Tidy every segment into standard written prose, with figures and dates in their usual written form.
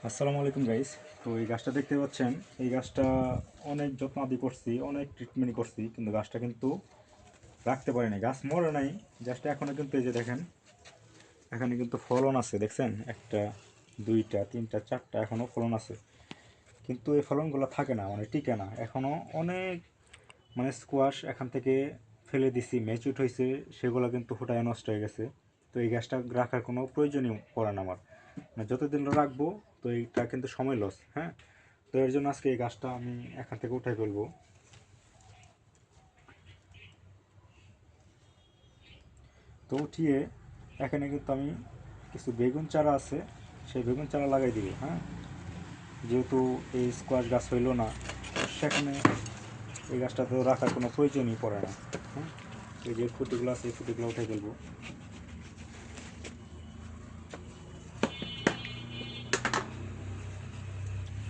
আসসালামু আলাইকুম গাইস। তো এই গাছটা দেখতে পাচ্ছেন, এই গাছটা অনেক যত্ন আদি করছি, অনেক ট্রিটমেন্ট করছি, কিন্তু গাছটা কিন্তু রাখতে পারি নাই। গাছ মরে নাই, জাস্ট এখনও কিন্তু এই যে দেখেন, এখানে কিন্তু ফলন আছে, দেখছেন? একটা, দুইটা, তিনটা, চারটা এখনও ফলন আছে, কিন্তু এই ফলনগুলো থাকে না, মানে টিকে না। এখনও অনেক মানে স্কোয়াশ এখান থেকে ফেলে দিছি, ম্যাচিউর হয়েছে, সেগুলো কিন্তু ফুটায় নষ্ট হয়ে গেছে। তো এই গাছটা রাখার কোনো প্রয়োজনই পড়ে না আমার, মানে যতদিন রাখবো, তো এইটা কিন্তু সময় লস। হ্যাঁ, তো এর জন্য আজকে এই গাছটা আমি এখান থেকে উঠাই ফেলবো। তো উঠিয়ে এখানে কিন্তু আমি কিছু বেগুন চারা আছে, সেই বেগুন চারা লাগাই দিব। হ্যাঁ, যেহেতু এই স্কোয়াশ গাছ হইল না, সেখানে এই গাছটা তো রাখার কোনো প্রয়োজনই পড়ে না। হ্যাঁ, এই যে ফুটিগুলো আছে, এই ফুটিগুলো উঠাই ফেলবো।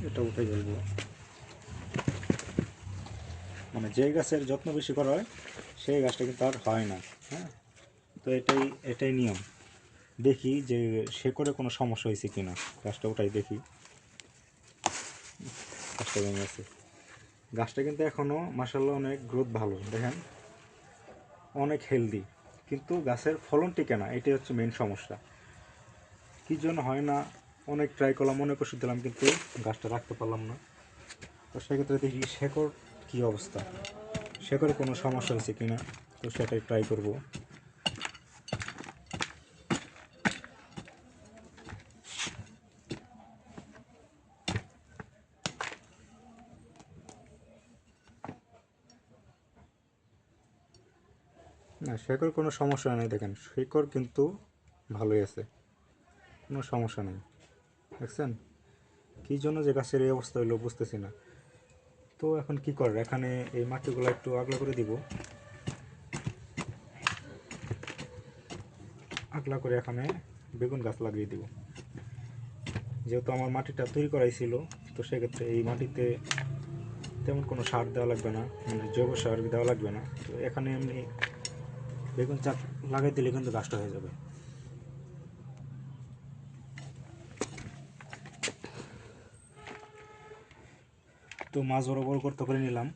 এটা উঠাই ফেলবো। মানে যে গাছের যত্ন বেশি করা হয়, সেই গাছটা কিন্তু আর হয় না। হ্যাঁ, তো এটাই এটাই নিয়ম। দেখি যে শেকড়ে কোনো সমস্যা হয়েছে কিনা, গাছটা উঠাই দেখি। গাছটা ভেঙে গেছে। গাছটা কিন্তু এখনও মাসাল্লাহ অনেক গ্রোথ ভালো, দেখেন, অনেক হেলদি, কিন্তু গাছের ফলন টিকে না, এটাই হচ্ছে মেন সমস্যা। কী জন্য হয় না, অনেক ট্রাই করলাম, অনেক ওষুধ দিলাম, কিন্তু গাছটা রাখতে পারলাম না। তো সেক্ষেত্রে দেখি শেকড় কী অবস্থা, শেকড়ে কোনো সমস্যা হয়েছে কিনা, তো সেটাই ট্রাই করব। না, শেকড় কোনো সমস্যা নেই, দেখেন শেকড় কিন্তু ভালোই আছে, কোনো সমস্যা নেই। দেখছেন কী জন্য যে গাছের এই অবস্থা হইলো বুঝতেছি না। তো এখন কি করার, এখানে এই মাটিগুলো একটু আগলা করে দিব, আগলা করে এখানে বেগুন গাছ লাগিয়ে দিব। যেহেতু আমার মাটিটা তৈরি করাই ছিল, তো সেক্ষেত্রে এই মাটিতে তেমন কোনো সার দেওয়া লাগবে না, মানে জৈব সার দেওয়া লাগবে না। তো এখানে এমনি বেগুন চাপ লাগাই দিলে কিন্তু গাছটা হয়ে যাবে। তো মাছ বরাবর গর্ত করে নিলাম।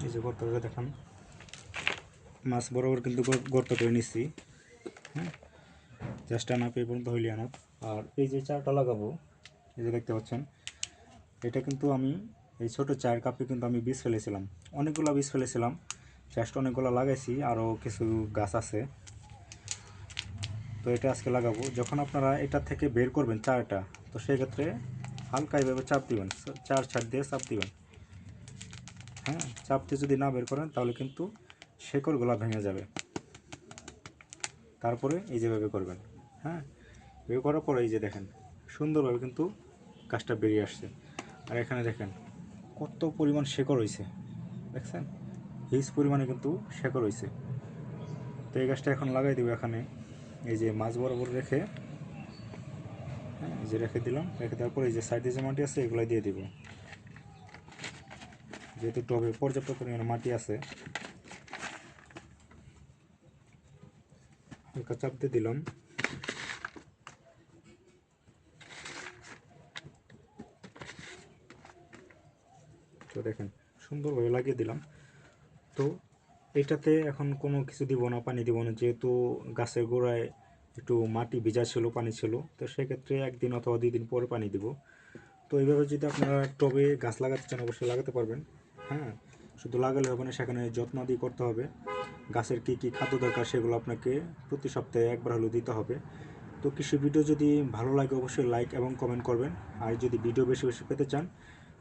এই যে গর্ত করে দেখান, মাছ বরাবর কিন্তু গর্ত করে নিচ্ছি। হ্যাঁ, চেষ্টা না পেয়ে পর্যন্ত হইলে আনা। আর এই যে চারটা লাগাবো, এই যে দেখতে পাচ্ছেন, এটা কিন্তু আমি এই ছোটো চায়ের কাপে কিন্তু আমি বীজ ফেলেছিলাম, অনেকগুলো বীজ ফেলেছিলাম, জাস্ট অনেকগুলো লাগাইছি, আরও কিছু গাছ আছে। তো এটা আজকে লাগাবো। যখন আপনারা এটা থেকে বের করবেন চারটা, তো সেক্ষেত্রে হালকা এভাবে চাপ দিবেন, চার ছাড় দিয়ে চাপ দিবেন। হ্যাঁ, চাপ দিয়ে যদি না বের করেন তাহলে কিন্তু শেকড়গুলো ভেঙে যাবে। তারপরে এই যেভাবে করবেন। হ্যাঁ, বের করার পরে এই যে দেখেন সুন্দরভাবে কিন্তু গাছটা বেরিয়ে আসছে। আর এখানে দেখেন কত পরিমাণ শেকড় হয়েছে, দেখছেন? হিউজ পরিমাণে কিন্তু শেকড় হয়েছে। তো এই গাছটা এখন লাগাই দেবো এখানে, এই যে মাছ বরাবর রেখে। হ্যাঁ, এই যে রেখে দিলাম, রেখে দেওয়ার পরে এই যে সাইডে যে মাটি আছে এগুলো দিয়ে দিব। যেহেতু টবে পর্যাপ্ত পরিমাণে মাটি আছে, হালকা চাপ দিয়ে দিলাম। তো দেখেন সুন্দরভাবে লাগিয়ে দিলাম। তো এটাতে এখন কোনো কিছু দিব না, পানি দিব না, যেহেতু গাছের গোড়ায় একটু মাটি ভিজা ছিল, পানি ছিল। তো সেক্ষেত্রে একদিন অথবা 2 দিন পরে পানি দিব। তো এইভাবে যদি আপনারা টবে গাছ লাগাতে চান অবশ্যই লাগাতে পারবেন। হ্যাঁ, শুধু লাগালে হবে না, সেখানে যত্ন দিয়ে করতে হবে। গাছের কী কী খাদ্য দরকার সেগুলো আপনাকে প্রতি সপ্তাহে একবার হলেও দিতে হবে। তো কৃষি ভিডিও যদি ভালো লাগে অবশ্যই লাইক এবং কমেন্ট করবেন। আর যদি ভিডিও বেশি বেশি পেতে চান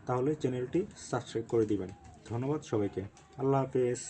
তাহলে চ্যানেলটি সাবস্ক্রাইব করে দিবেন। ধন্যবাদ সবাইকে। আল্লাহ হাফেজ।